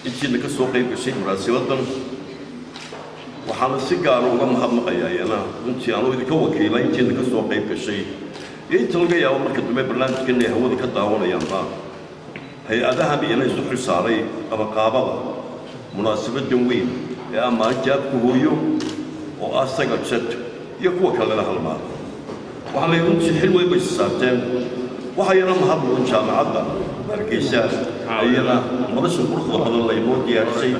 intii laga soo qayb gashay munaasabadan waxaan si gaar ah uga mahadnaqayaa runtii aan idinka wakiilay intii laga soo qayb gashay inta laga yaabo marka dambe barnaamijkan ay hawada ka daawanayaanba hay-adahan inay isu xilsaaray qabanqaabada munaasabadan weyn ee ammaan jaabku hooyo oo asaga jad iyo kuwa kalena halmaada waxaa la runtii xil weyn bay saarteen waxayna mahadnaqo jaamacadda hargeysa ayana madasha quruxda badan laynoo diyaarisay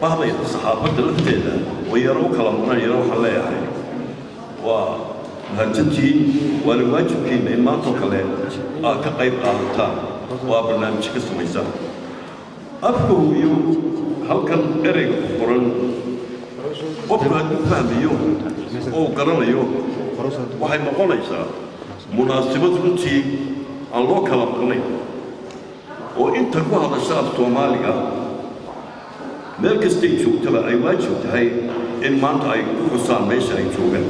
bahday saxaafadda lafteeda way yaro u kala muranayana waxaan leeyahay waa mahadsantihiin waana waajibkiina in maantoo kale aad ka qayb qaadataan waa barnaamij ka samaysan afka hooyo halkan ereyga ku qoran qofku hadduu fahmayo oo garanayo waxay noqonaysaa munaasabad runtii aan loo kala maqnayn oo inta ku hadasha af soomaaliga meel kastay joogtaba ay waajib tahay in maanta ay ku xusaan meesha ay joogaan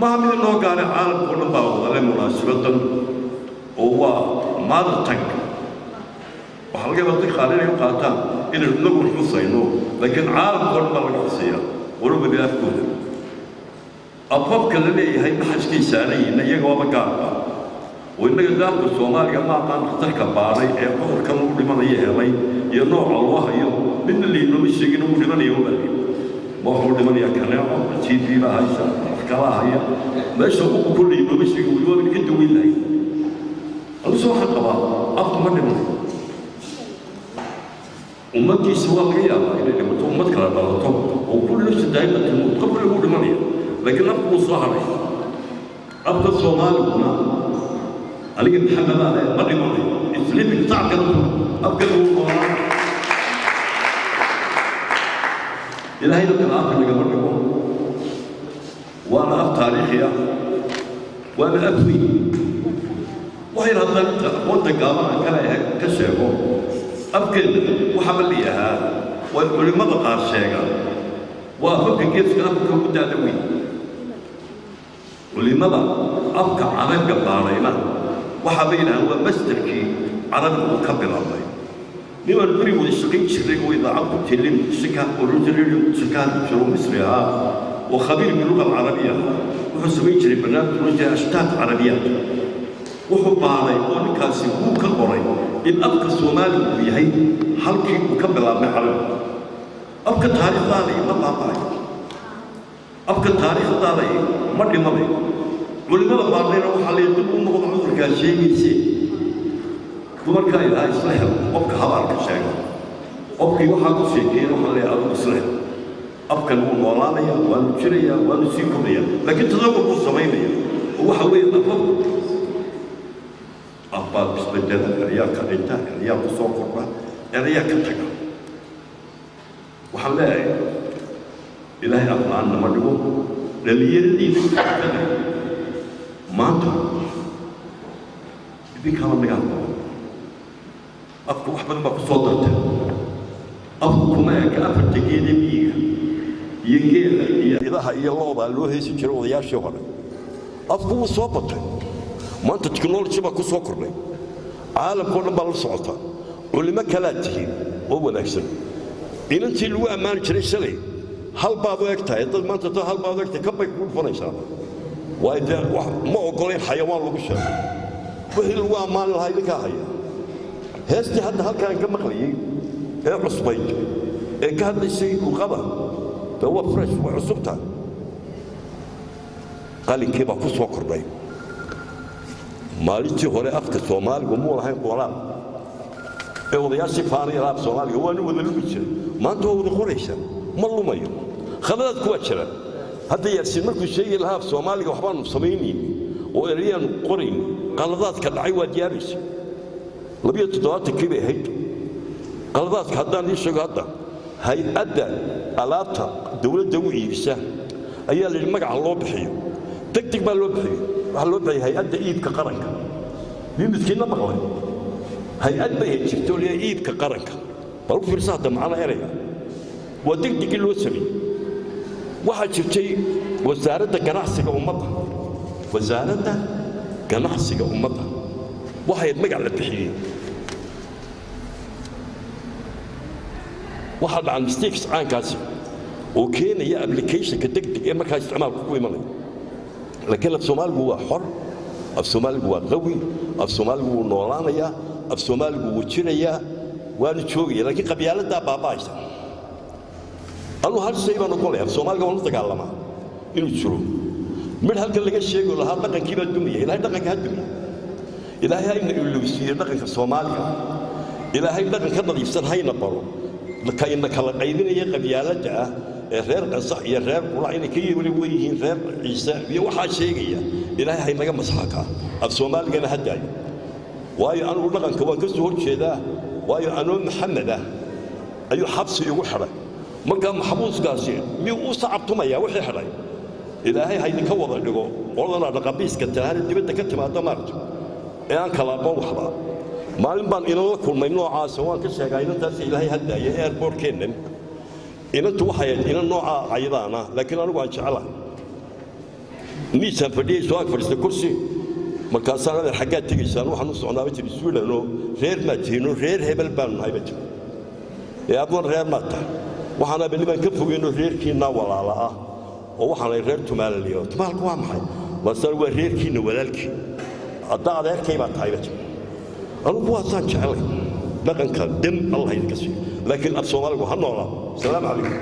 maha mid noo gaara caalamka oo dhan baa wadale munaasabadan oo waa mother tongue waxaa laga yaabaa dadka qaar inay u qaataan inaynu inagu xusayno laakiin caalamka oo dhan baa laga xusayaa warowada afkooda afafka la leeyahay maxajkay saarayina iyaga waaba gaarba oo innaga daafka soomaaliga ma aqaan dhakhtarka baaray ee cudurkan ugu dhimanaya helay iyo nooca loo hayo midna liinoma sheegin ugu dhimanaya ubali ma waxuu dhimanayaa kaneeco tiidiila haysa wax kala haya meesha ugu ku liinoma sheegin weli waa ka daweyn lahay aluse waxaan qabaa afka ma dhimanayo ummaddiisa waa laga yaabaa inay dhimato ummad kala dhalato oo kulli nafsi daa'ima timuud qofka lagu dhimanaya laakiin afku wuu soo haray afka soomaaliguna aniga maxamed aale ma dhimanayo islibig tackan afkan uu noolaa ilaahayna kala afka nagama dhigo waana af taariikhi ah waana af weyn waxayna haddaan inta aqoonta gaabana kale ka sheego afkeeda waxaba liyahaa waa culimmada qaar sheega waa afafka geeska afka ugu daada weyn culimmada afka carabga baarayna waxaaba yidhahaan waa mastarkii carabga uu ka bilaabay niman beri wada shaqayn jiray oo idaacadku telin shika orujiriyo shikaan jiro misri ahaa oo khabiir biluga alcarabiya wuxuu samayn jiray barnaamij loo jeeda ashtaat carabiyaat wuxuu baaray oo ninkaasi wuu ka qoray in afka soomaaliga uu yahay halkii uu ka bilaabmay carabiga afka taariikhdaada ma baaba'ay afka taariikhdaada ma dhimanayo culimada baarnayna waxaa la dib u noqdo cudurkaa sheegayse dumarkaa ilaaha isla helo qofka habaarka sheega qofkii waxaa ku sheekeeyeen waxaa leeyahay adigu isla helo afkan wuu noolaanaya waanu jiraya waanu sii kordhaya laakiin tadawur buu samaynaya oo waxa weeye afaf afbaad isbedela erayaa ka dhinta erayaa ku soo kordha erayaa ka taga waxaan leeyahay ilaahay aflaan nama dhigo dhallinyaradiina kaakana maanta idinkaaba nagaa qabo afku wax badan baa ku soo dartay afku kuma eka afarta geeda miyiga iyo geela iyo idaha iyo loobaa loo heesi jiray odayaashii hore afku wuu soo batay maanta technology baa ku soo kordhay caalamkao dhan baa la socota culimo kalaad tihiin oo wanaagsan inantii lagu ammaani jiray shalay hal baad u eg tahay dad maanta dad hal baad u eg tahay kabbay kugu dhufanaysaa waayo dee ma ogolayn xayawaan lagu sheego wixii lagu ammaani lahaa idinkaa haya heestii hadda halkaan ka maqlayay ee cusbayd ee ka hadlaysay luqada dee waa fresh waa cusubtaa qalinkii baa ku soo kordhay maalintii hore afka soomaaligu muu lahayn qoraal ee odayaashii faanaya laab soomaaliga waanu wada lumi jiray maanta waa wada qoraysaa ma lumayo khaladaadku waa jiraan hadda yaasiin markuu sheegi lahaa af soomaaliga waxbaanu samaynayni oo erayaanu qorayni qaladaadka dhacay waa diyaaraysa 27 bay ahayd qaladaadka haddaan ii sheego hadda hay-adda alaabta dowladda u iibisa ayaa la yidhi magaca loo bixiyo degdeg baa loo bixiyo waxaa loo bixiyay hay-adda iibka qaranka nin midkiinna maqlay hay-ad bay jirto oo leeyahay iibka qaranka bal u fiirsa hadda macna erayga waa degdegii loo sameeyey waxaa jirtay wasaaradda ganacsiga ummadda wasaaradda ganacsiga ummadda waxay magac la bixiyeen واحد عن مستيكس عن كاسي وكان هي ابلكيشن كدقدق ما كان استعمال قوي مالي لكن الصومال هو حر الصومال هو قوي الصومال هو نورانيا الصومال هو تشيريا وانا تشوقي لكن قبيله دا بابايسا أنا هالشيء أنا أقوله الصومال قبل نتكلم إنه تشرو من هالك اللي الشيء يقول هذا دقن كيف الدنيا إلى دقن كهالدنيا إلى هاي اللي يصير دقن الصومال إلى هاي دقن كذا يصير هاي نبرو لكي إنك هلا قايدين هي قبيلة جاء غير صح يا غير ولا إنك يقولي ويه غير عيسى يوحى شيء إلى هاي ما جمع صحكا الصومال جنا هداي واي أنا أقول دقن كمان كسر شيء ده واي أنا محمد ده أيو حبس يقول حرام marka maxbuus gaasi mi uu sacabtumaya wixii xidhay ilaahay haydi ka wada dhigo qoladana dhaqabiiska taana dibadda ka timaado maarto ee aan kala aqoon waxba maalin baan inoo kulmay noocaas waan ka sheegay intaas ilaahay haddaaya airport keenan inantu waxay ina nooca ayadaana laakiin anigu aan jecelahay niisan fadhiyay soo ag fadhiistay kursi markaas aan xagga tagaysaan waxaan u socnaa wajhi suulano reer ma tiino reer hebel baan nahay bajir ee adoon reer ma tahay waxaana baniman ka fogeyno reerkiina walaala ah oo waxaan ay reer tumaaliyo tumaalku waa maxay wasal waa reerkiina walaalkii hadda adeerkay baa tahay anigu waa saan jeclay dhaqanka dam Allah idinka siiyo laakiin af Soomaaligu ha noolaa salaam calaykum